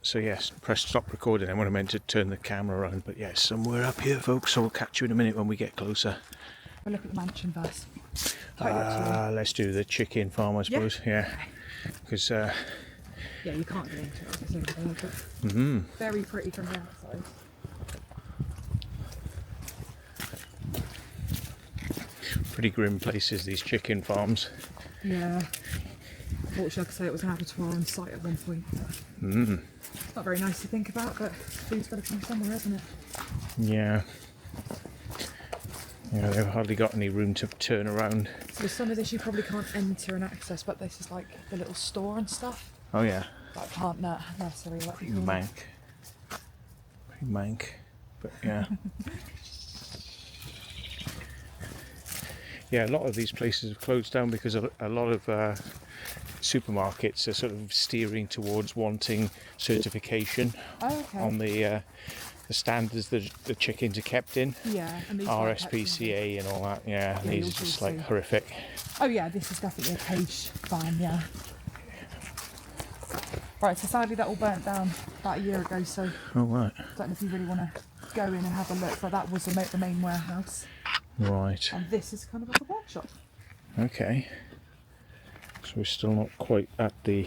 So yes, press stop recording then when I meant to turn the camera around, but yes, somewhere up here folks, so we'll catch you in a minute when we get closer. We'll look at the mansion first. Let's do the chicken farm, I suppose. Yeah, because yeah, you can't get into it. Very pretty from the outside. pretty grim places, these chicken farms. Yeah. Unfortunately, I could say it was an abattoir on site at one point. It's not very nice to think about, but food's got to come somewhere, hasn't it? Yeah. Yeah, they've hardly got any room to turn around. So some of this you probably can't enter and access, but this is like the little store and stuff. Oh yeah. Like plant nursery, like Pretty mank. Pretty mank. But yeah. Yeah, a lot of these places have closed down because a lot of supermarkets are sort of steering towards wanting certification on the standards that the chickens are kept in. Yeah, and these RSPCA and all that. Yeah, these are just like horrific. Oh yeah, this is definitely a cage farm. Yeah. Right, so sadly that all burnt down about a year ago. So oh right. Don't know if you really want to go in and have a look. But that was the main warehouse. Right. And this is kind of like a workshop. Okay. So we're still not quite at the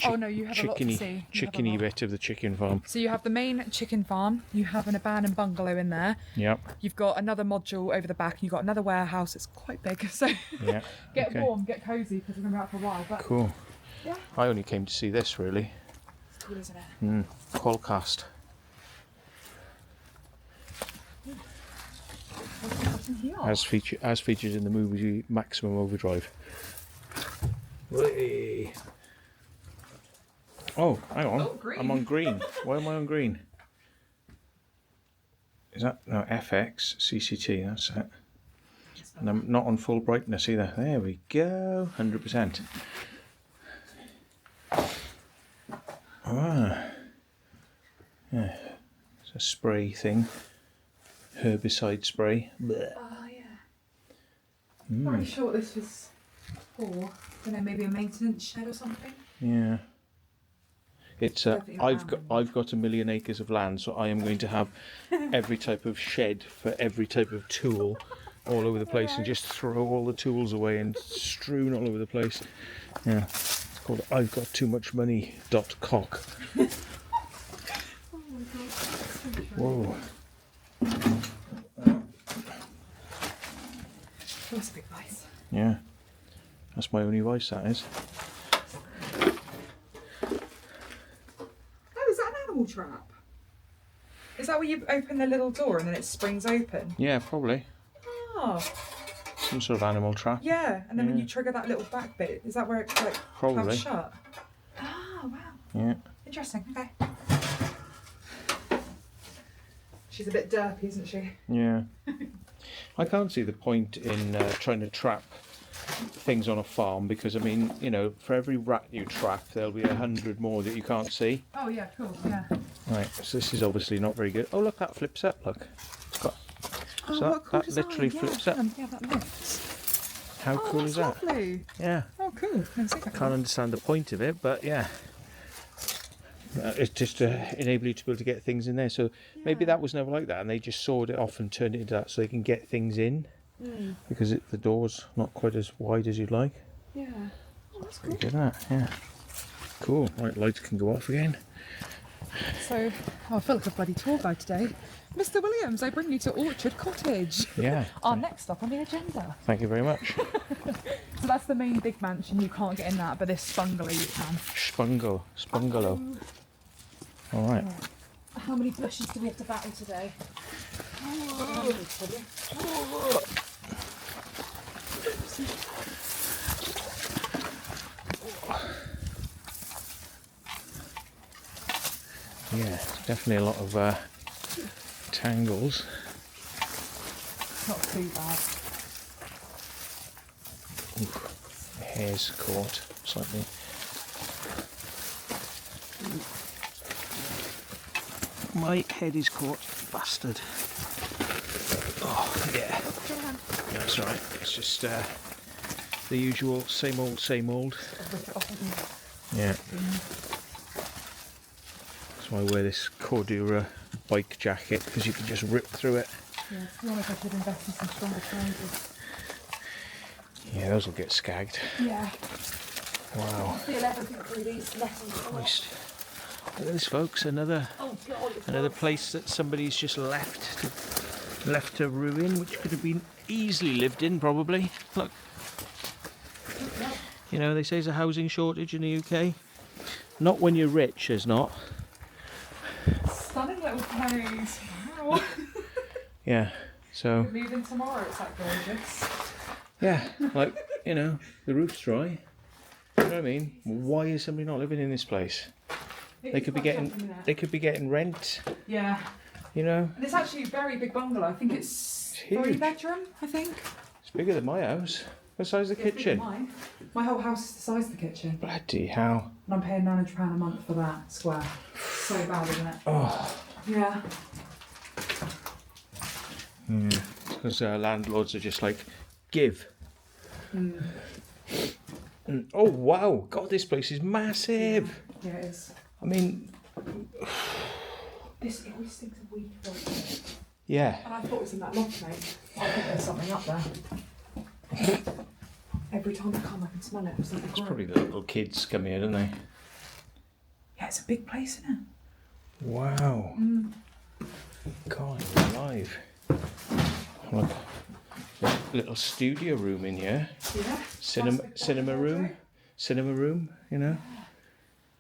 oh no, you have a lot to see. Chickeny bit of the chicken farm. So you have the main chicken farm, you have an abandoned bungalow in there. Yep. You've got another module over the back, and you've got another warehouse. It's quite big, so yeah. get warm, get cosy, because we're going to be out for a while. But cool. Yeah. I only came to see this really. It's cool, isn't it? Qualcast. As featured in the movie Maximum Overdrive. Whee. Oh, hang on. Oh, green. I'm on green. Why am I on green? Is that no FX CCT? That's it. And I'm not on full brightness either. There we go. 100%. Ah. Yeah. It's a spray thing. Herbicide spray. Blech. Oh yeah. Not really sure what this was for. I don't know, maybe a maintenance shed or something. Yeah. It's I've got 1 million acres of land, so I am going to have every type of shed for every type of tool all over the place, and just throw all the tools away and strewn all over the place. Yeah. It's called I've got too much money.cock. Oh my god. Whoa. That's a big vice. Yeah. That's my only vice, that is. Oh, is that an animal trap? Is that where you open the little door and then it springs open? Yeah, probably. Oh. Some sort of animal trap. Yeah, and then when you trigger that little back bit, is that where it like probably comes shut? Oh, wow. Yeah. Interesting, okay. She's a bit derpy, isn't she? Yeah. I can't see the point in trying to trap things on a farm, because I mean, you know, for every rat you trap, there'll be 100 more that you can't see. Oh yeah, cool, yeah. Right, so this is obviously not very good. Oh look, that flips up, look. It's got, oh, so what cool that literally flips up. Yeah, that lifts. How cool is that? Lovely. Yeah. Oh cool. I can't understand the point of it, but yeah. It's just to enable you to be able to get things in there. So maybe that was never like that, and they just sawed it off and turned it into that so they can get things in. Because the door's not quite as wide as you'd like. Yeah. Oh, that's cool. Look at that, yeah. Cool. Right, lights can go off again. So, I feel like a bloody tour guide today. Mr. Williams, I bring you to Orchard Cottage. Yeah. Our next stop on the agenda. Thank you very much. So that's the main big mansion. You can't get in that, but this bungalow you can. Spungalow. All right. How many bushes do we have to battle today? Yeah, definitely a lot of tangles. Not too bad. Oof, my hair's caught slightly. My head is caught, bastard. Oh, yeah. That's right. It's just the usual same old, same old. Yeah. That's why I wear this Cordura bike jacket, because you can just rip through it. Yeah, to be honest, I should invest in some stronger trousers. Yeah, those will get skagged. Yeah. Wow. I feel everything through these lessons. Christ. Look at this, folks. Another place that somebody's just left to ruin, which could have been easily lived in, probably. Look. You know, they say there's a housing shortage in the UK. Not when you're rich, there's not. Stunning little place. Wow. Yeah, so... We're moving tomorrow, it's like gorgeous. Yeah, like, you know, the roof's dry. You know what I mean? Why is somebody not living in this place? They could be getting rent. Yeah. You know? And it's actually a very big bungalow. I think it's huge. 3 bedroom, I think. It's bigger than my house. What size is the kitchen? Mine. My whole house is the size of the kitchen. Bloody hell. And I'm paying £900 a month for that square. So bad, isn't it? Oh. Yeah. Yeah. Because landlords are just like, give. Oh wow, God, this place is massive. Yeah, it is. I mean, This always stinks of weed filter. yeah. And I thought it was in that loft, mate. I think there's something up there. Every time I come, I can smell it. It's probably the little kids come here, don't they? Yeah, it's a big place, isn't it? Wow. God, alive. Look, little studio room in here. Yeah. Cinema room, you know.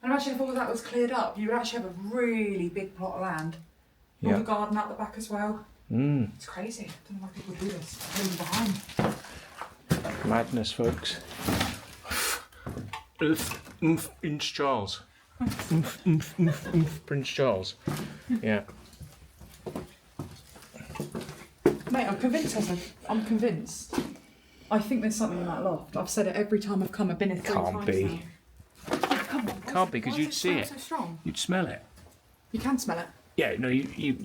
And imagine if all of that was cleared up, you would actually have a really big plot of land. Yeah. All the garden out the back as well. It's crazy. I don't know why people do this. Leaving behind. Madness, folks. Prince Charles. Prince Charles. Yeah. Mate, I'm convinced. I think there's something in that loft. I've said it every time I've come. I've been here 3 times Can't be. now. Oh, come on. Can't be, because you'd see it. So strong. You'd smell it. You can smell it. Yeah, no, you'd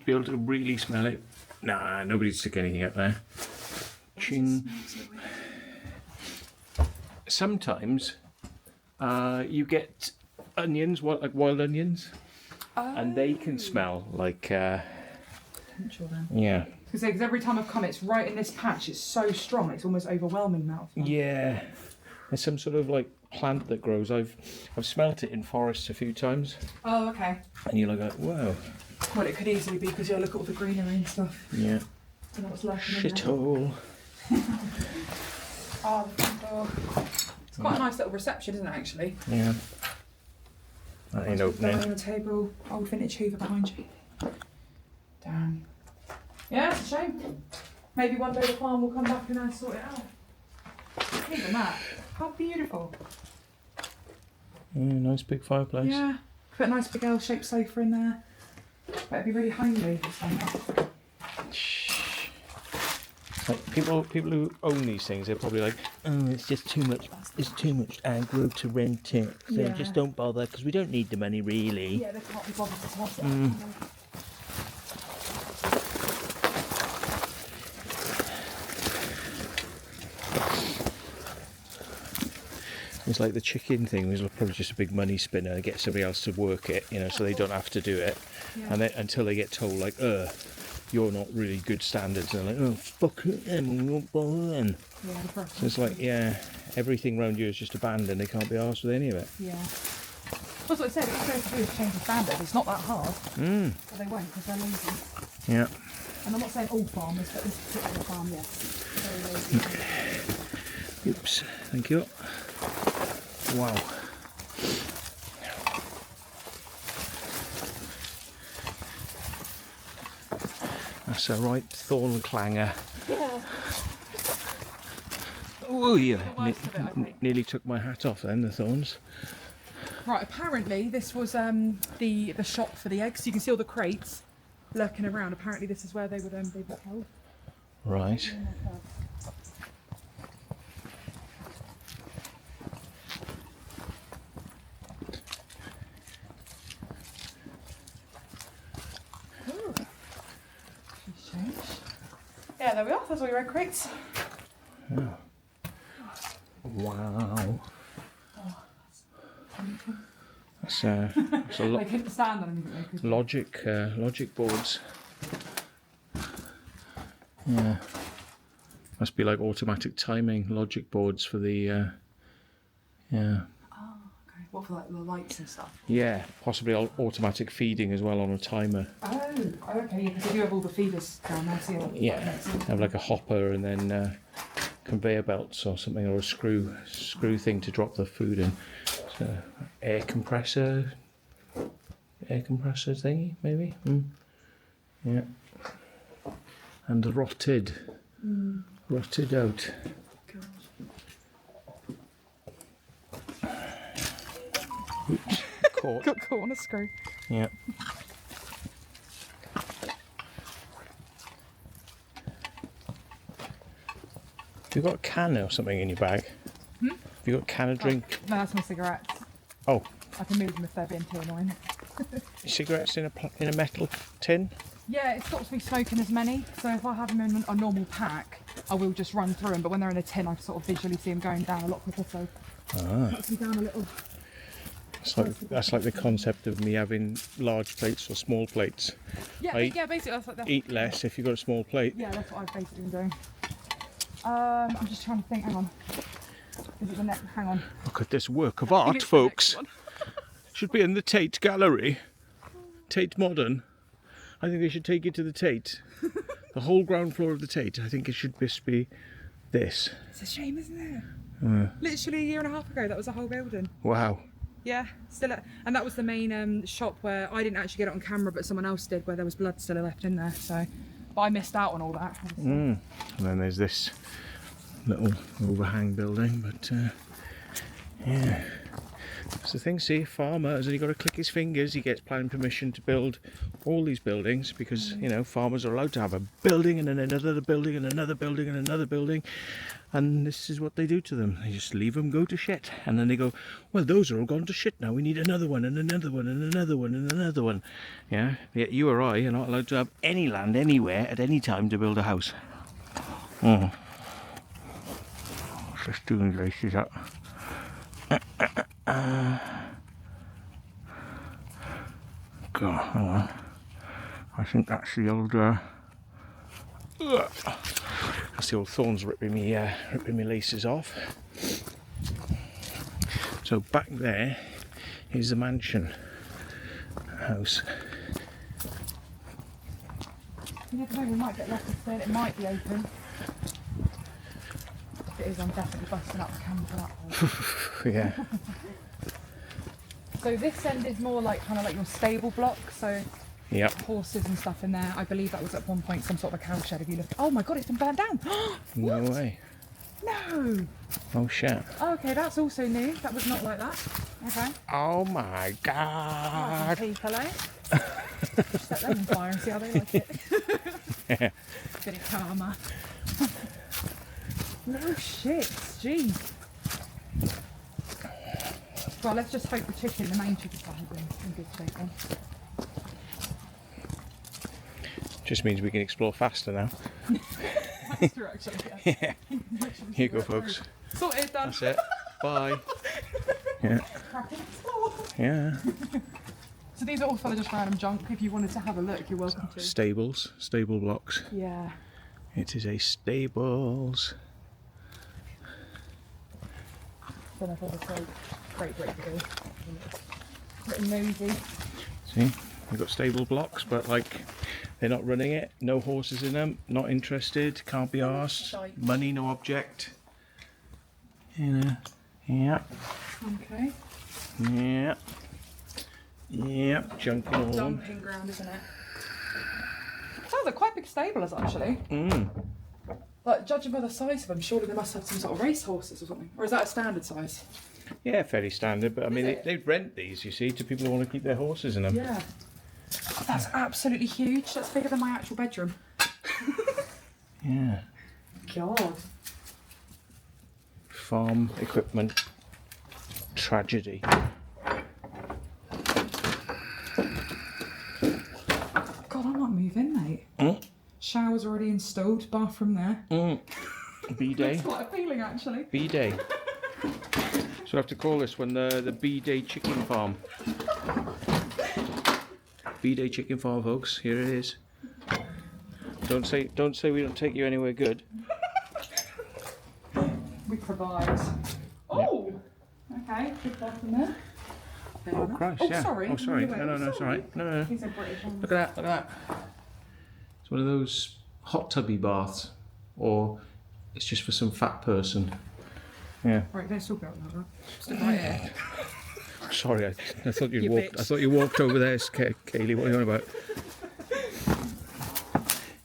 be able to really smell it. Nah, nobody'd stick anything up there. Ching. Sometimes you get onions, like wild onions, and they can smell like. Potential then. Yeah. Because every time I've come, it's right in this patch. It's so strong. It's almost overwhelming now. Yeah. There's some sort of like plant that grows. I've smelt it in forests a few times. Oh, okay. And you're like, whoa. Well, it could easily be because you look at all the greenery and stuff. Yeah. Don't know what's lurking in there. Shithole. Oh, the front door. It's quite a nice little reception, isn't it, actually? Yeah. That ain't opening. On the table, old vintage Hoover behind you. Damn. Yeah, it's a shame. Maybe one day the farm will come back and sort it out. Even that. How beautiful. Yeah, nice big fireplace. Yeah. Put a nice big L-shaped sofa in there. But it'd be really homely. Like people who own these things, they're probably like, oh, it's just too much. It's too much aggro to rent it. So Yeah. just don't bother, because we don't need the money really. Yeah, they can't be bothered to toss it. It's like the chicken thing was probably just a big money spinner to get somebody else to work it, you know, so they don't have to do it. Yeah. And then until they get told, like, you're not really good standards, and they're like, oh, fuck it, then we won't bother then. Yeah, the So it's like, yeah, everything round you is just abandoned. They can't be arsed with any of it. Yeah. That's what I said, all they have to do is change the standard. It's not that hard. But they won't because they're lazy. Yeah. And I'm not saying all farmers, but this particular farm, yes. Very lazy. Oops, thank you. Wow. That's a right thorn clanger. Yeah. Oh yeah, The worst of it, I think. nearly took my hat off then, the thorns. Right, apparently this was the shop for the eggs. You can see all the crates lurking around. Apparently this is where they would be held. Right. Ooh. She's changed. Yeah, there we are. There's all your egg crates. Wow. That's a They couldn't stand on anything. They could. logic boards. Yeah. Must be like automatic timing logic boards for the yeah. Oh, okay. What for like the lights and stuff? Yeah, possibly automatic feeding as well on a timer. Oh, okay. Yeah, because they do have all the feeders down there. So Yeah, have like a hopper and then conveyor belts or something, or a screw thing to drop the food in. So air compressor thingy maybe. Yeah, and rotted out. Oops, caught. Got caught on a screw. Yeah. Have you got a can or something in your bag? Have you got a can of drink? No, that's my cigarettes. Oh, I can move them if they're being too annoying. cigarettes in a metal tin? Yeah, it stops me smoking as many. So if I have them in a normal pack, I will just run through them. But when they're in a tin, I sort of visually see them going down a lot quicker. So it cuts me down a little. That's like the concept of me having large plates or small plates. Yeah, I basically that's like that. Eat less if you've got a small plate. Yeah, that's what I've basically been doing. I'm just trying to think. Hang on. Is it the next? Hang on. Look at this work of I think art, it's the folks. next one. Should be in the Tate Gallery. Tate Modern. I think they should take it to the Tate. The whole ground floor of the Tate. I think it should just be this. It's a shame, isn't it? Literally a year and a half ago, that was the whole building. Wow. Yeah, and that was the main shop where I didn't actually get it on camera, but someone else did, where there was blood still left in there. So, but I missed out on all that. And then there's this little overhang building, but yeah. That's the thing, see, farmer has only got to click his fingers, he gets planning permission to build all these buildings because, you know, farmers are allowed to have a building and then another building and another building and another building, and this is what they do to them. They just leave them go to shit, and then they go, well, those are all gone to shit now, we need another one and another one and another one and another one. Yeah, yet you or I are not allowed to have any land anywhere at any time to build a house. Oh. Just doing laces up. God, hang on. I think that's the old. That's the old thorns ripping me laces off. So back there is the mansion house. You never know, we might get lucky today, it might be open. If it is, I'm definitely busting up the camera for that. Yeah. So this end is more like kind of like your stable block, so Yep. horses and stuff in there. I believe that was at one point some sort of a cow shed if you look. Oh my god, it's been burnt down! No What? way. No! Oh shit. Oh, okay, that's also new. That was not like that. Okay. Oh my god. People, eh? Set them on fire and see how they like it. Yeah. Bit of karma. No shit, jeez. Well, let's just hope the main chicken's in good shape then. Just means we can explore faster now. That's true, actually. Yeah. Yeah. Here you go, folks. Sorted, done. That's it. Bye. Yeah. Cracking the floor. Yeah. So these are all full of just random junk. If you wanted to have a look, you're welcome to. Stables, stable blocks. Yeah. It is a stables. Don't know if it's a great to do. Pretty nosy. See, you've got stable blocks, but like they're not running it. No horses in them. Not interested. Can't be arsed. Money, no object. You know. Yeah. Okay. Yeah. Yeah. Junking all on. Dumping ground, isn't it? Oh, they're quite big stablers actually. Like, judging by the size of them, surely they must have some sort of race horses or something. Or is that a standard size? Yeah, fairly standard, but I mean, they rent these, you see, to people who want to keep their horses in them. Yeah. Oh, that's absolutely huge. That's bigger than my actual bedroom. Yeah. God. Farm equipment. Tragedy. God, I might move in, mate. Shower's already installed, bathroom there. B-Day. It's quite appealing, actually. B-Day. So I have to call this one the B-Day chicken farm. B-Day chicken farm, folks. Here it is. Don't say we don't take you anywhere good. We provide. Oh! Okay, good bathroom there. Oh Christ! Oh, Yeah. sorry. Oh, sorry. No, No, it's all right. No. These are British ones. Look at that. Look at that. It's one of those hot tubby baths, or it's just for some fat person. Yeah. Right, don't talk about that. Stick right here. Sorry, I thought you'd You walked. bitch. I thought you walked over there, Kaylee. What are you on about?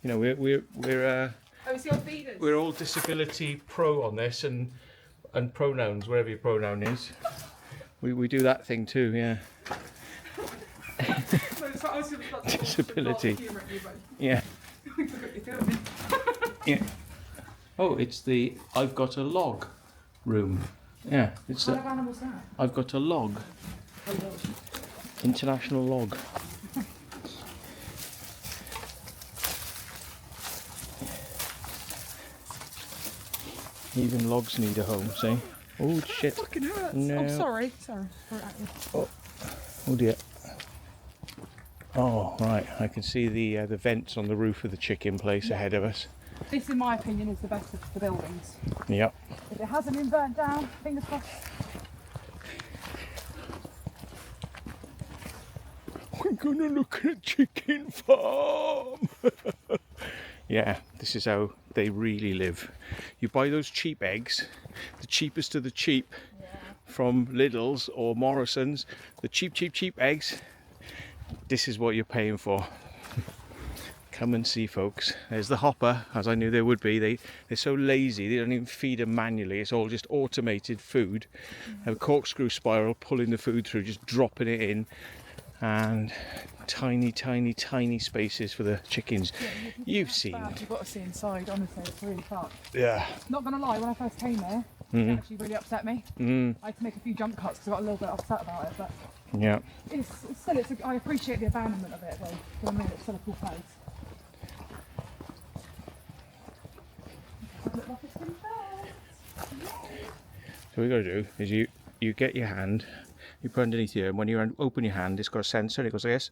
You know, we're Oh, it's your feeders. we're all disability pro on this, and pronouns, wherever your pronoun is. We do that thing too, yeah. Disability. Yeah. Yeah. Oh, it's the I've got a log room. Yeah, it's What kind of animal's that? I've got a log. International log. Even logs need a home, see? Oh shit. Fucking hurts. No. Oh, sorry. Sorry. Oh dear. Oh right, I can see the vents on the roof of the chicken place ahead of us. This, in my opinion, is the best of the buildings. Yep. If it hasn't been burnt down, fingers crossed. We're gonna look at a chicken farm. Yeah, this is how they really live. You buy those cheap eggs, the cheapest of the cheap, from Lidl's or Morrison's, the cheap eggs. This is what you're paying for. Come and see, folks. There's the hopper, as I knew there would be. They're so lazy, they don't even feed them manually. It's all just automated food. A corkscrew spiral pulling the food through, just dropping it in. And tiny spaces for the chickens. Yeah, You've seen. You've got to see inside, honestly, it's really fucked. Yeah. Not gonna lie, when I first came there, it actually really upset me. I had to make a few jump cuts because I got a little bit upset about it, but Yeah. I appreciate the abandonment of it though. For me, it's still a cool place. Does it look like it's been built? So what you got to do is you get your hand, you put underneath here, and when you open your hand, it's got a sensor. And it goes like this.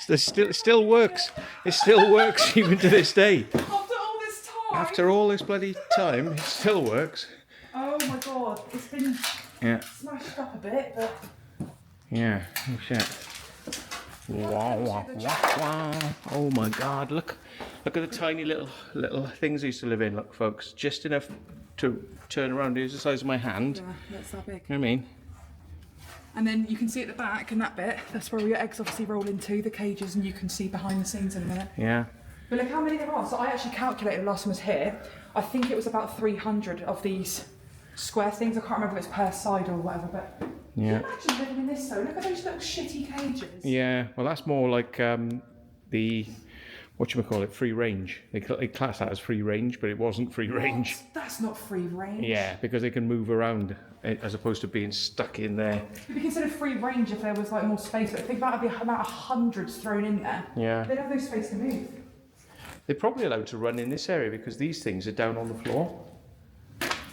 It still works. It still works even to this day. After all this time. After all this bloody time, it still works. Oh my god, it's been smashed up a bit, but Yeah. Oh shit. Wow. Oh my god, look at the tiny little things I used to live in. Look, folks, just enough to turn around. Here's the size of my hand. yeah, that's that big. You know what I mean? And then you can see at the back and that bit, that's where all your eggs obviously roll into, the cages, and you can see behind the scenes in a minute. Yeah. But look how many there are. So I actually calculated the last one was here. I think it was about 300 of these square things. I can't remember if it's per side or whatever, but Yeah. can you imagine living in this though? Look at those little shitty cages. Yeah. Well, that's more like the whatchamacallit, free range. They class that as free range, but it wasn't free range. That's not free range. Yeah, because they can move around as opposed to being stuck in there. It'd be considered free range if there was like more space, but think about the amount of hundreds thrown in there. Yeah. They'd have no space to move. They're probably allowed to run in this area because these things are down on the floor.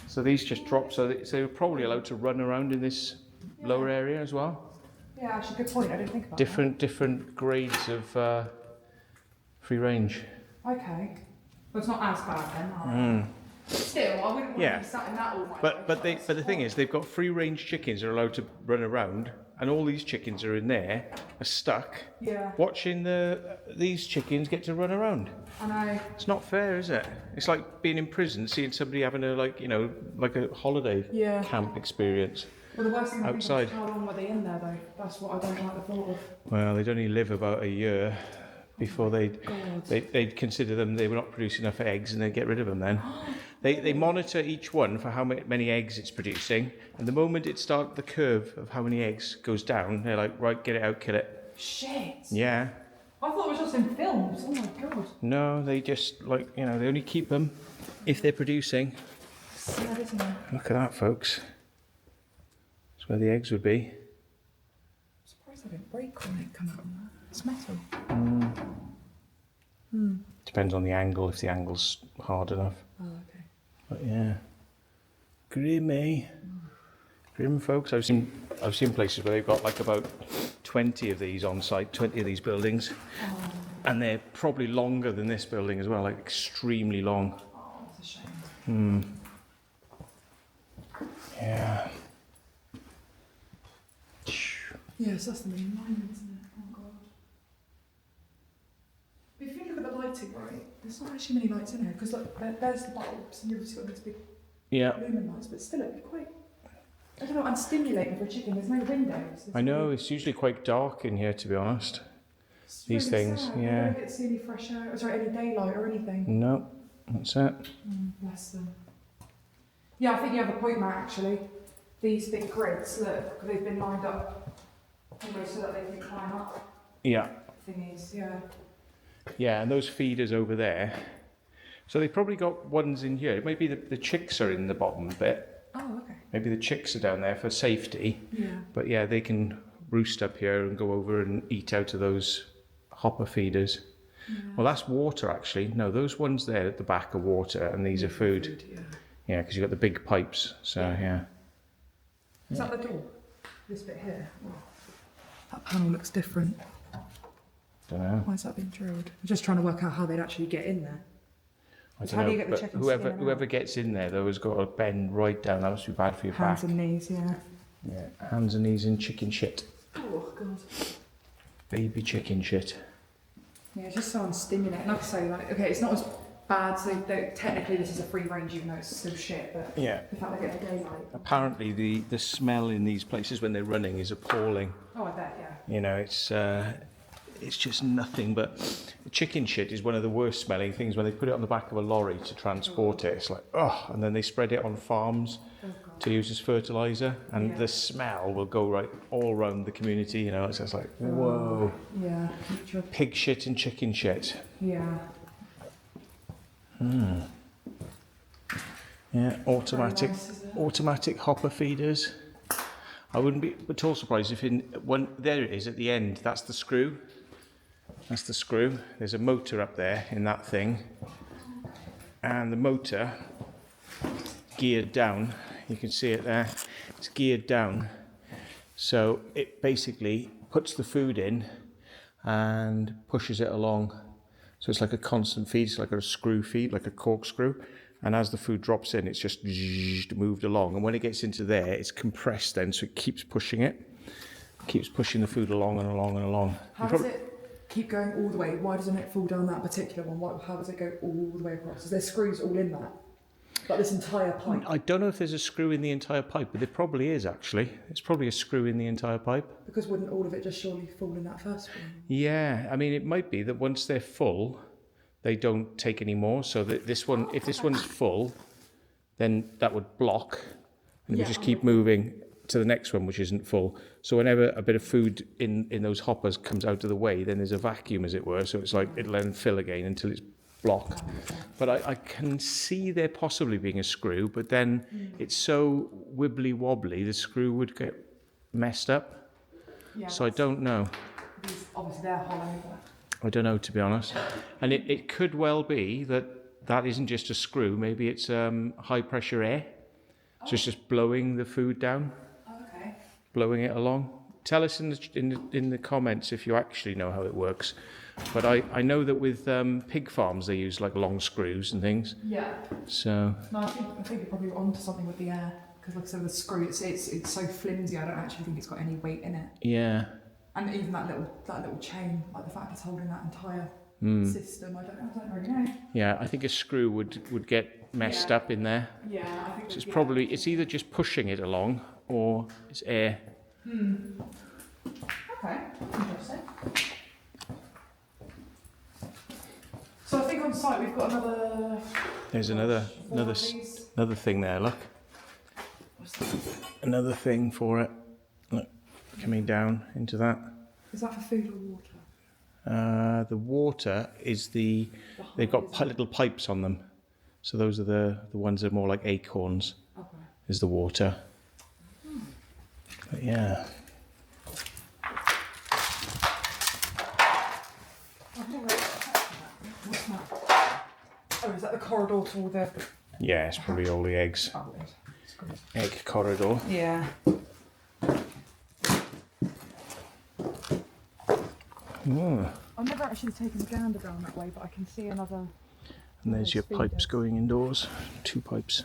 So these just drop, so they're probably allowed to run around in this lower area as well. Yeah, actually, good point. I didn't think about Different grades of free range. that. Okay. Well, it's not as bad then. Alright. Still, I wouldn't want to be sat in that all night. But the thing is, they've got free range chickens that are allowed to run around, and all these chickens are in there, are stuck, watching these chickens get to run around. I know. It's not fair, is it? It's like being in prison, seeing somebody having a like a holiday camp experience. Well, the worst thing outside. is how long were they in there though? That's what I don't like the thought of. Well, they'd only live about a year before they'd consider them, they were not producing enough eggs, and they'd get rid of them then. They monitor each one for how many eggs it's producing, and the moment it starts, the curve of how many eggs goes down, they're like, right, get it out, kill it. Shit. Yeah. I thought it was just in films. Oh my god. No, they just they only keep them if they're producing. Sad, isn't it? Look at that, folks. That's where the eggs would be. I'm surprised I didn't break when it come out on that. It's metal. Depends on the angle, if the angle's hard enough. Oh, okay. But yeah, grim, eh? Grim, folks. I've seen places where they've got like about 20 of these on site, 20 of these buildings, and they're probably longer than this building as well, like extremely long. Oh, that's a shame. Yeah. Yes, that's the main line, isn't it? Oh god. But if you look at the lighting, right, there's not actually many lights in here because there's the bulbs and you've obviously got these big lumen lights, but still it'd be quite, I don't know, unstimulating for a chicken. There's no windows. I know, it's usually quite dark in here, to be honest. These really things, sad. Yeah. You don't get to see any fresh air, any daylight or anything. No, that's it. Bless them. Yeah, I think you have a point, Matt, actually. These big grids, look, they've been lined up almost so that they can climb up. Yeah. Thingies, yeah. Yeah, and those feeders over there. So they probably got ones in here. Maybe the chicks are in the bottom bit. Oh, okay. Maybe the chicks are down there for safety. Yeah. But yeah, they can roost up here and go over and eat out of those hopper feeders. Yeah. Well, that's water actually. No, those ones there at the back are water, and these are food. Yeah, because you've got the big pipes. So yeah. Is that the door? This bit here? Oh. That panel looks different. Don't know. Why has that been drilled? I'm just trying to work out how they'd actually get in there. I don't know, but whoever gets in there though has got to bend right down. That must be bad for your back. Hands and knees, yeah. Yeah, hands and knees in chicken shit. Oh god. Baby chicken shit. Yeah, it's just so unstimulating. Like I say, okay, it's not as bad. So technically, this is a free range, even though it's still shit. But yeah, the fact they get the daylight. Apparently, the smell in these places when they're running is appalling. Oh, I bet, yeah. You know, it's just nothing but chicken shit is one of the worst smelling things. When they put it on the back of a lorry to transport it, it's like, oh, and then they spread it on farms to use as fertilizer, and the smell will go right all around the community. You know, it's just like, whoa. Yeah. Pig shit and chicken shit. Yeah. Yeah, automatic hopper feeders. I wouldn't be at all surprised if there it is at the end. That's the screw. That's the screw. There's a motor up there in that thing, and the motor geared down. You can see it there. It's geared down, so it basically puts the food in and pushes it along. So it's like a constant feed. It's like a screw feed, like a corkscrew. And as the food drops in, it's just moved along. And when it gets into there, it's compressed then, so it keeps pushing it. Keeps pushing the food along and along and along. How does it keep going all the way? Why doesn't it fall down that particular one? How does it go all the way across? Is there screws all in that? Like this entire pipe? I don't know if there's a screw in the entire pipe, but there probably is actually. It's probably a screw in the entire pipe. Because wouldn't all of it just surely fall in that first one? Yeah, I mean, it might be that once they're full, they don't take any more. So that this one, if this one's full, then that would block, and it would just keep moving to the next one, which isn't full. So whenever a bit of food in those hoppers comes out of the way, then there's a vacuum, as it were. So it's like it'll then fill again until it's blocked. But I can see there possibly being a screw, but then it's so wibbly wobbly, the screw would get messed up. Yeah, so I don't know. Obviously they're hollow. I don't know, to be honest. And it could well be that that isn't just a screw. Maybe it's high pressure air. So it's just blowing the food down, Okay. blowing it along. Tell us in the comments if you actually know how it works. But I know that with pig farms they use like long screws and things. Yeah. So. No, I think you're probably onto something with the air, because like I said, the screw, it's so flimsy. I don't actually think it's got any weight in it. Yeah. And even that little chain, like the fact it's holding that entire system, I don't really know. Yeah, I think a screw would get messed up in there. Yeah, I think So it's either just pushing it along or it's air. Okay, interesting. So I think on site we've got another. There's another thing there. Look, another thing for it. Look, coming down into that. Is that for food or water? The water is they've got little pipes on them. So those are the ones that are more like acorns. Okay. Is the water. But yeah. What's that? Oh, is that the corridor to all the... Yeah, it's probably all the eggs. Oh, it's good. Egg corridor. Yeah. Oh. I've never actually taken a gander down that way, but I can see another... And there's your pipes going indoors. 2 pipes.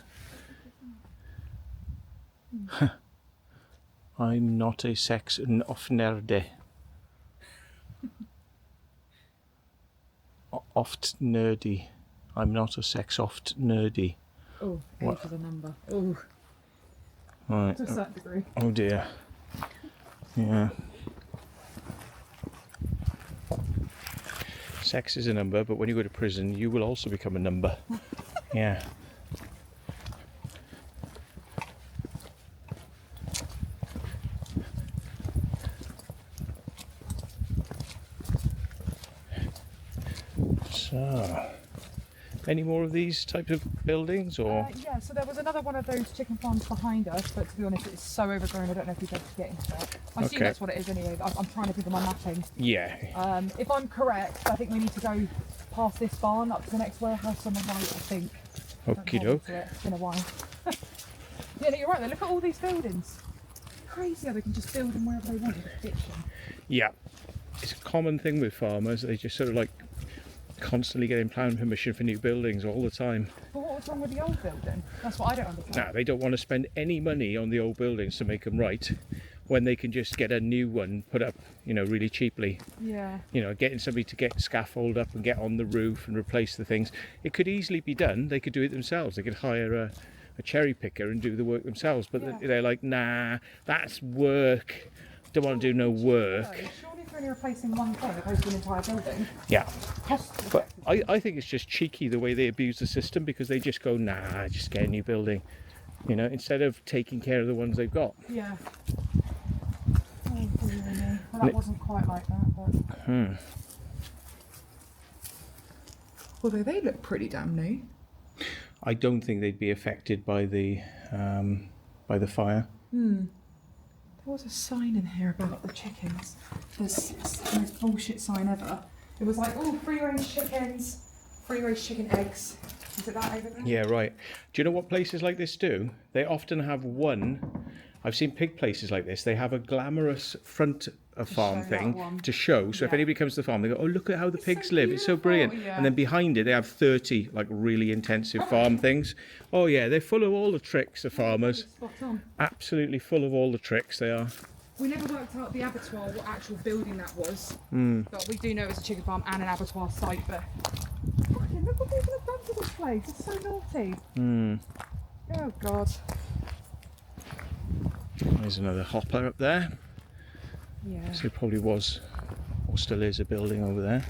I'm not a sex off nerde. Oft nerdy. I'm not a sex oft nerdy. Oh, age is a number. Oh, Right. to a certain degree. Oh dear. Yeah. Sex is a number, but when you go to prison, you will also become a number. Yeah. So, any more of these types of buildings, or? Yeah, so there was another one of those chicken farms behind us, but to be honest, it's so overgrown, I don't know if you'd be able to get into it. I assume that's what it is anyway. I'm trying to think of my mapping. Yeah. If I'm correct, I think we need to go past this barn up to the next warehouse on the right, I think. Okie doke. It's been a while. Yeah, no, you're right though, look at all these buildings. Crazy how they can just build them wherever they want with a kitchen. Yeah. It's a common thing with farmers, they just sort of like constantly getting planning permission for new buildings all the time. But what was wrong with the old building? That's what I don't understand. Nah, they don't want to spend any money on the old buildings to make them right, when they can just get a new one put up, you know, really cheaply. Yeah. You know, getting somebody to get scaffold up and get on the roof and replace the things. It could easily be done. They could do it themselves. They could hire a cherry picker and do the work themselves. But they're like, nah, that's work. Don't want to do no work. Surely if you're only replacing one thing opposed to an entire building. Yeah. But I think it's just cheeky the way they abuse the system, because they just go, nah, just get a new building. You know, instead of taking care of the ones they've got. Yeah. Oh, dear. Well, that wasn't quite like that, but... Although they look pretty damn new. I don't think they'd be affected by the fire. There was a sign in here about the chickens. It's the most bullshit sign ever. It was like, oh, free-range chickens, free-range chicken eggs. Is it that over there? Yeah, right. Do you know what places like this do? They often have I've seen pig places like this, they have a glamorous front of farm thing to show. So if anybody comes to the farm, they go, oh, look at how the pigs live. It's so brilliant. Yeah. And then behind it, they have 30 like really intensive farm things. Oh yeah, they're full of all the tricks of farmers. Spot on. Absolutely full of all the tricks they are. We never worked out the abattoir, what actual building that was. But we do know it's a chicken farm and an abattoir site. But fucking look what people have done to this place. It's so naughty. Oh God. There's another hopper up there. Yeah. So it probably was, or still is, a building over there.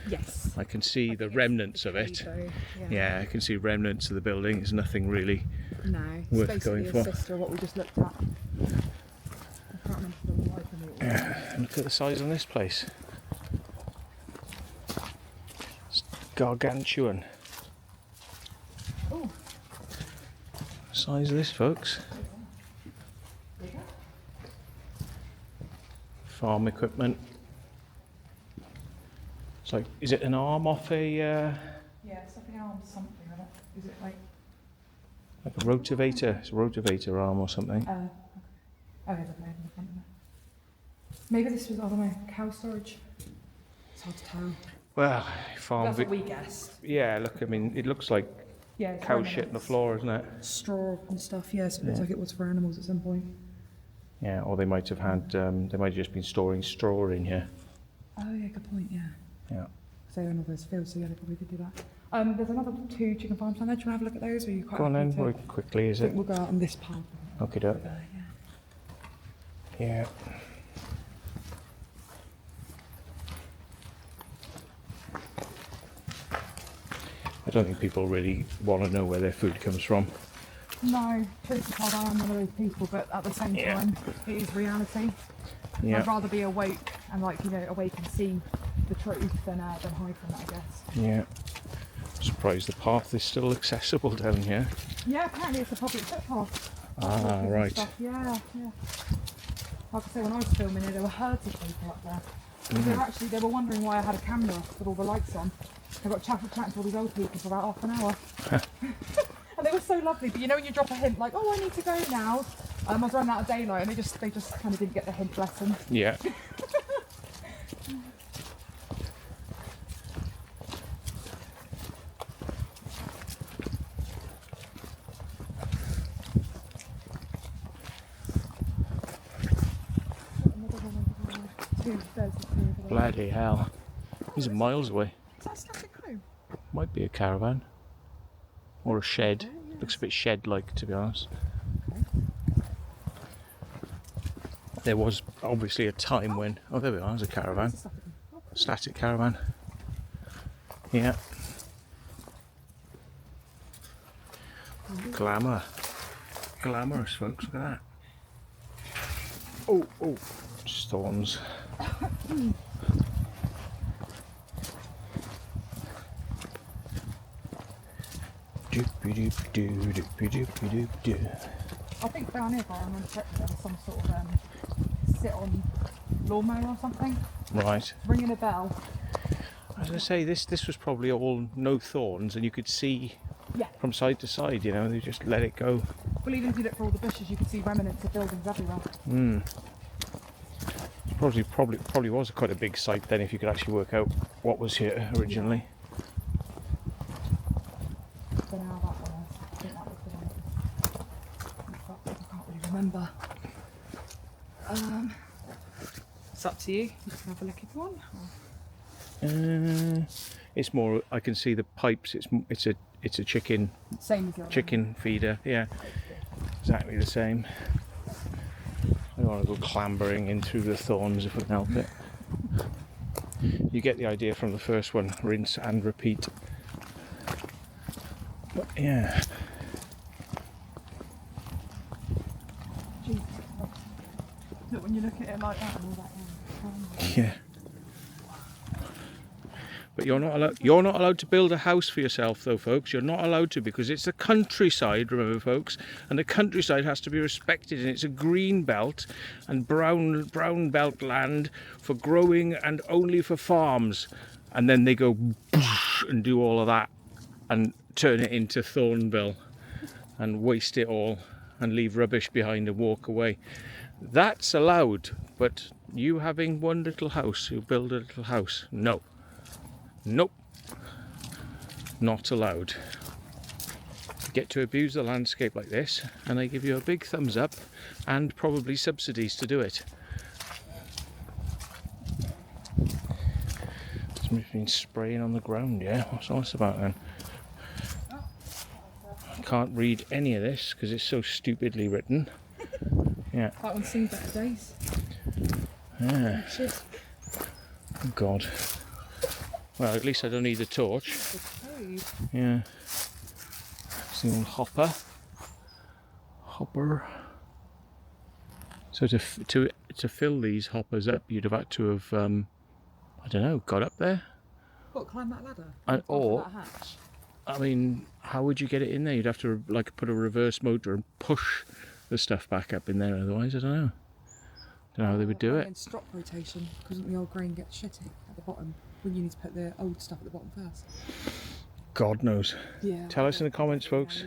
Yes. I can see the remnants of it. So, Yeah, I can see remnants of the building. There's nothing really No. worth It's going basically for. a sister of what we just looked at. I can't remember the life of it. Yeah, look at the size on this place. It's gargantuan. Oh. Size of this, folks. Farm equipment. It's like, is it an arm off a, Yeah, it's like an arm something. I don't, is it like a rotavator? It's a rotavator arm or something. oh, yeah, the blade in the front of it. Maybe this was, I don't know, cow storage. It's hard to tell. Well, farm. That's what we guessed. Yeah, look, I mean, it looks like Yeah, it's cow remnants. shit on the floor, isn't it? Straw and stuff. Yeah, so it looks like it was for animals at some point. Yeah, or they might have had, they might have just been storing straw in here. Oh yeah, good point. Yeah. Yeah. So in all those fields, so yeah, they probably did do that. There's another 2 chicken farms down there. Do you want to have a look at those, or are you quite Go on happy then, to- work quickly, is I think it? we'll go out on this path. Okay, doke. Yeah. Yeah. I don't think people really want to know where their food comes from. No, truth be told, I am one of those people, but at the same Yeah. time, it is reality. Yeah. I'd rather be awake and awake and see the truth than hide from it, I guess. Yeah. Surprised the path is still accessible down here. Yeah, apparently it's a public footpath. Ah, And right. stuff. Yeah, yeah. Like I say, when I was filming it, there were herds of people up there. They were wondering why I had a camera with all the lights on. I got chatting to all these old people for about half an hour. And they were so lovely, but you know when you drop a hint like, oh, I need to go now. I was running out of daylight, and they just kind of didn't get the hint lesson. Yeah. Bloody hell. These are miles away. Is that a static home? Might be a caravan. Or a shed. Looks a bit shed-like, to be honest. There was obviously a time when... Oh, there we are. There's a caravan. Static caravan. Yeah. Glamour. Glamorous, folks. Look at that. Oh, oh. Storms. Doop-a-doop-doo, I think down here, if I remember correctly, there was some sort of sit-on lawnmower or something. Right. Ringing a bell. As I say, this was probably all no thorns, and you could see Yeah. from side to side. You know, they just let it go. Well, even if you look for all the bushes, you can see remnants of buildings everywhere. Probably was quite a big site then, if you could actually work out what was here originally. I don't know how that one is. I think that was the one. I can't really remember. It's up to you. You can have a look if you want. It's more. I can see the pipes. It's a chicken Same as your chicken feeder. Yeah, exactly the same. I don't want to go clambering in through the thorns if I can help it. You get the idea from the first one, rinse and repeat. But yeah. Jesus. Look, when you look at it like that and all that. Yeah. But you're not allowed to build a house for yourself though, folks. You're not allowed to, because it's the countryside, remember, folks, and the countryside has to be respected, and it's a green belt and brown belt land for growing and only for farms. And then they go and do all of that and turn it into Thornville and waste it all and leave rubbish behind and walk away. That's allowed, but you having one little house, you build a little house, no. Nope, not allowed. You get to abuse the landscape like this, and they give you a big thumbs up and probably subsidies to do it. Somebody's been spraying on the ground, yeah? What's all this about then? I can't read any of this because it's so stupidly written. Yeah. That one's seen better days. Yeah. Shiz. Oh God. Well, at least I don't need a torch. Okay. Yeah. It's the old hopper. So to fill these hoppers up, you'd have had to have, I don't know, got up there. What, climb that ladder? Or, That hatch? I mean, how would you get it in there? You'd have to like put a reverse motor and push the stuff back up in there. Otherwise, I don't know. Don't know how they would do it. And stop rotation, because the old grain gets shitty at the bottom. Well, you need to put the old stuff at the bottom first. God knows. Yeah. Tell us in the comments, folks.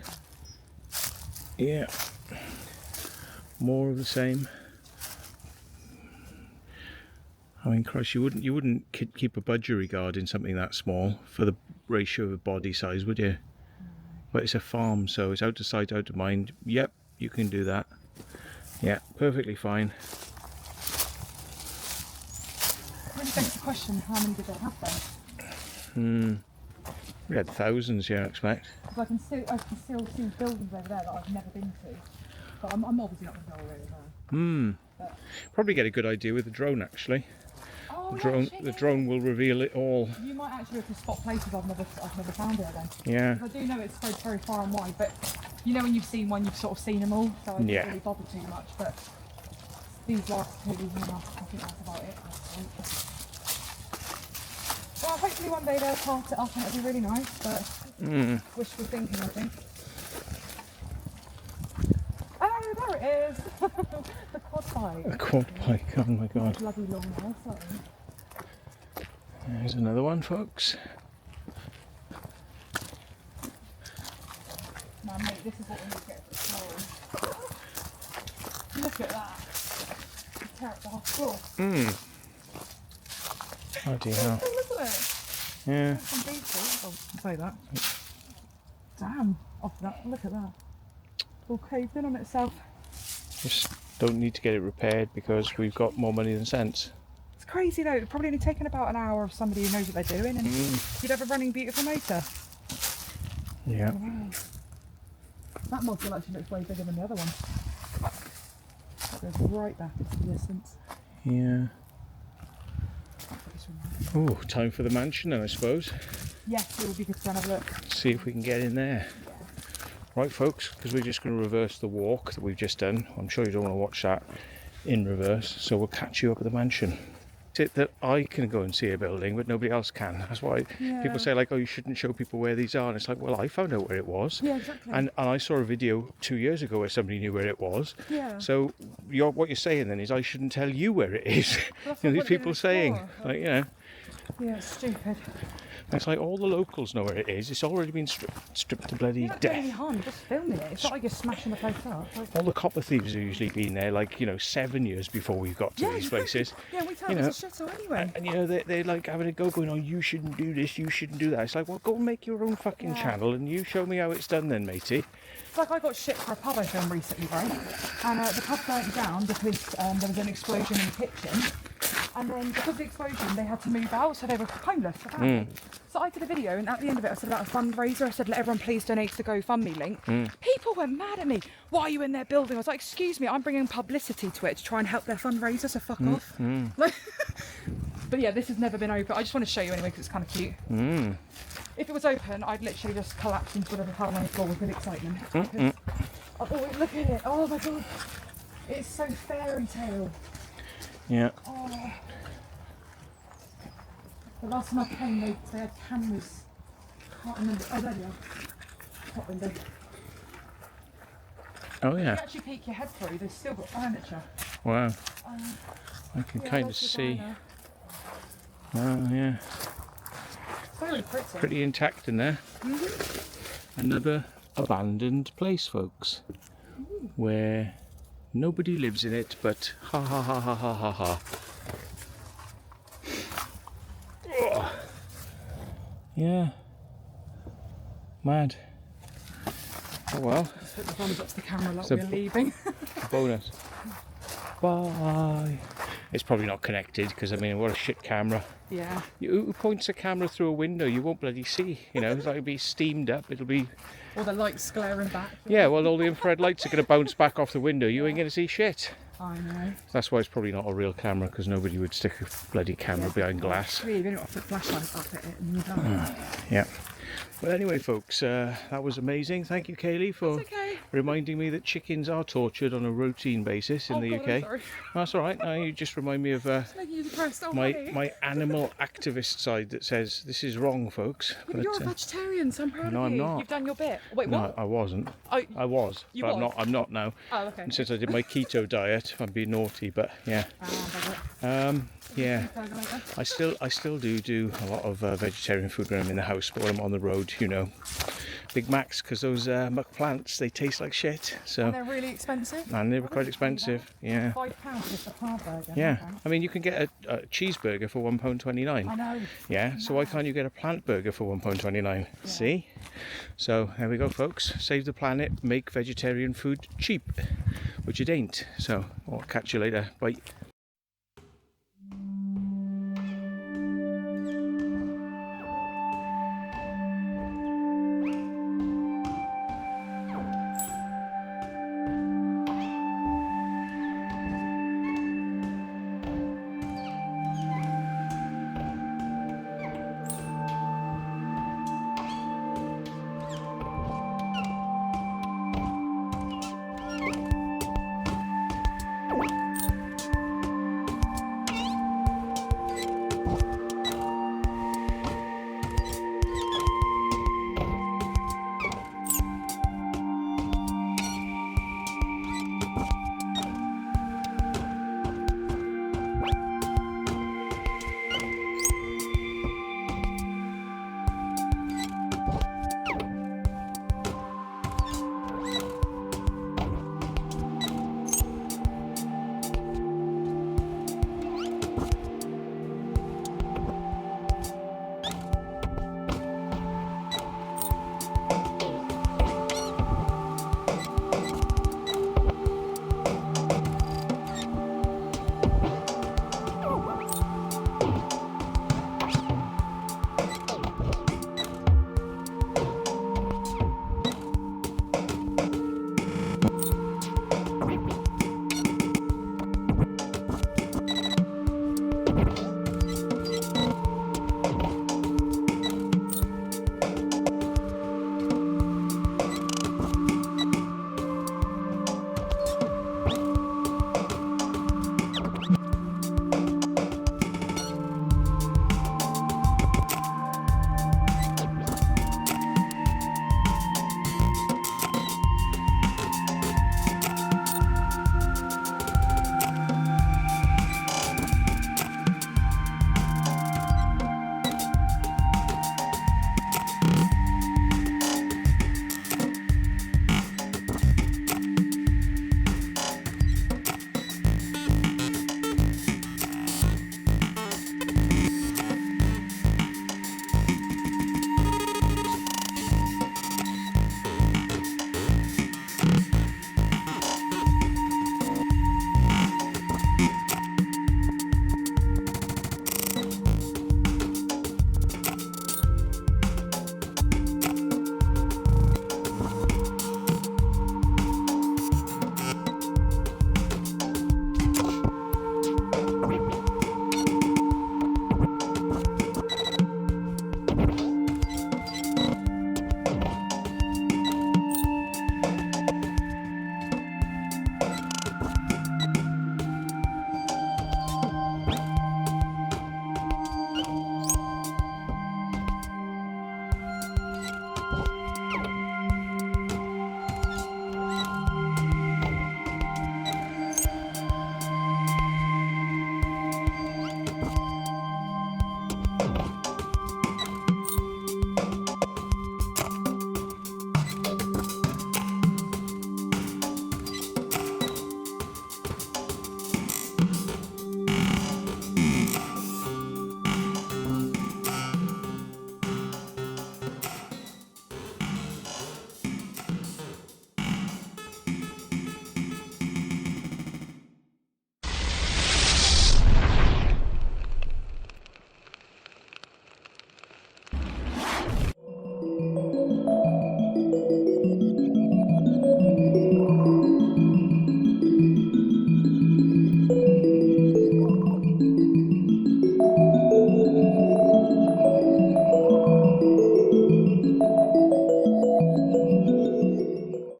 Yeah. More of the same. I mean, Christ, you wouldn't keep a budget regarding something that small for the ratio of body size, would you? But it's a farm, so it's out of sight, out of mind. Yep, you can do that. Yeah, perfectly fine. Really begs the question, how many did they have then? We had thousands, yeah, I expect. Because I can still see buildings over there that I've never been to. But I'm obviously not going to go all over there. Probably get a good idea with the drone, actually. Oh, The drone will reveal it all. You might actually have to spot places I've never found it then. Yeah. Because I do know it's spread very far and wide, but you know when you've seen one, you've sort of seen them all, so I don't really bother too much. But these last two, I think that's about it. Well, hopefully one day they'll cart it up and it'll be really nice, but wishful thinking, I think. Oh, there it is! The quad bike. A quad bike, oh my god. Bloody long hair, sorry. There's another one, folks. Man, mate, this is what we need to get for the floor. Look at that. Tear up the whole floor. Bloody hell. Look at it. Yeah. Some beautiful. I'll say that. Damn. Off that. Look at that. All caved in on itself. Just don't need to get it repaired because we've got more money than sense. It's crazy though. It's probably only taken about an hour of somebody who knows what they're doing, and you'd have a running beautiful motor. Yeah. Wow. That module actually looks way bigger than the other one. That goes right back into the distance. Yeah. Oh, time for the mansion then, I suppose. Yes, it would be good to go and have a look. See if we can get in there. Right, folks, because we're just going to reverse the walk that we've just done. I'm sure you don't want to watch that in reverse, so we'll catch you up at the mansion. It's it that I can go and see a building, but nobody else can. That's why people say, like, oh, you shouldn't show people where these are. And it's like, well, I found out where it was. Yeah, exactly. And I saw a video 2 years ago where somebody knew where it was. Yeah. So what you're saying then is I shouldn't tell you where it is. Well, You know, these people saying, like, you know. Yeah, it's stupid. It's like all the locals know where it is. It's already been stripped to bloody You're not doing any death. harm, you're just filming it. It's not like you're smashing the place up. Like, All the copper thieves have usually been there, like, you know, 7 years before we've got to these places. Yeah, we tell You them know, it's a shithole anyway. And you know, they're like having a go going, oh, you shouldn't do this, you shouldn't do that. It's like, well, go and make your own fucking channel and you show me how it's done then, matey. It's like I got shit for a pub I filmed recently, right? And the pub burnt down because there was an explosion in the kitchen. And then because of the explosion, they had to move out, so they were homeless. So I did a video, and at the end of it, I said about a fundraiser. I said, let everyone please donate to the GoFundMe link. People went mad at me. Why are you in their building? I was like, excuse me, I'm bringing publicity to it to try and help their fundraiser, so fuck off. But yeah, this has never been open. I just want to show you anyway, because it's kind of cute. If it was open, I'd literally just collapse into whatever part on the floor with excitement. Oh, look at it. Oh my god. It's so fairy tale. Yeah. Oh. The last time I came, they had cameras. Can't remember. Oh, there you are. Top window. Oh, If you yeah. actually peek your head through, they've still got furniture. Wow. I can kind of see. Oh, yeah. Very pretty. Pretty intact in there. Another abandoned place, folks, where nobody lives in it, but ha ha ha ha ha ha ha. Ugh. Yeah. Mad. Oh well. Just put the thumbs up to the camera like So- we're leaving. Bonus. Bye. It's probably not connected because I mean, what a shit camera. Yeah. Who points a camera through a window? You won't bloody see. You know, it's like it'll be steamed up. It'll be. Or the lights glaring back. Yeah, well, all the infrared lights are going to bounce back off the window. You ain't going to see shit. I know. That's why it's probably not a real camera, because nobody would stick a bloody camera behind glass. Really, you've got to put flashlights up at it and you're done. Yeah. Well, anyway, folks, that was amazing. Thank you, Kaylee, for It's okay. reminding me that chickens are tortured on a routine basis in the God, UK. I'm sorry. That's all right. No, you just remind me of Making you depressed. Oh, honey. my animal activist side that says this is wrong, folks. Yeah, but you're a vegetarian, so I'm proud no, of I'm you. not. You've done your bit. Wait, no, what? I wasn't. Oh, I was, you but was? I'm not now. Oh, okay. And since I did my keto diet, I'm being naughty, but yeah. Yeah. I still do a lot of vegetarian food when I'm in the house, but when I'm on the road, you know, Big Macs, because those muck plants, they taste like shit. So. And they're really expensive. And they were quite expensive. Yeah. £5 for a half burger. Yeah. I mean, you can get a cheeseburger for £1.29. I know. Yeah. So why can't you get a plant burger for £1.29? Yeah. See? So there we go, folks. Save the planet, make vegetarian food cheap, which it ain't. So I'll catch you later. Bye.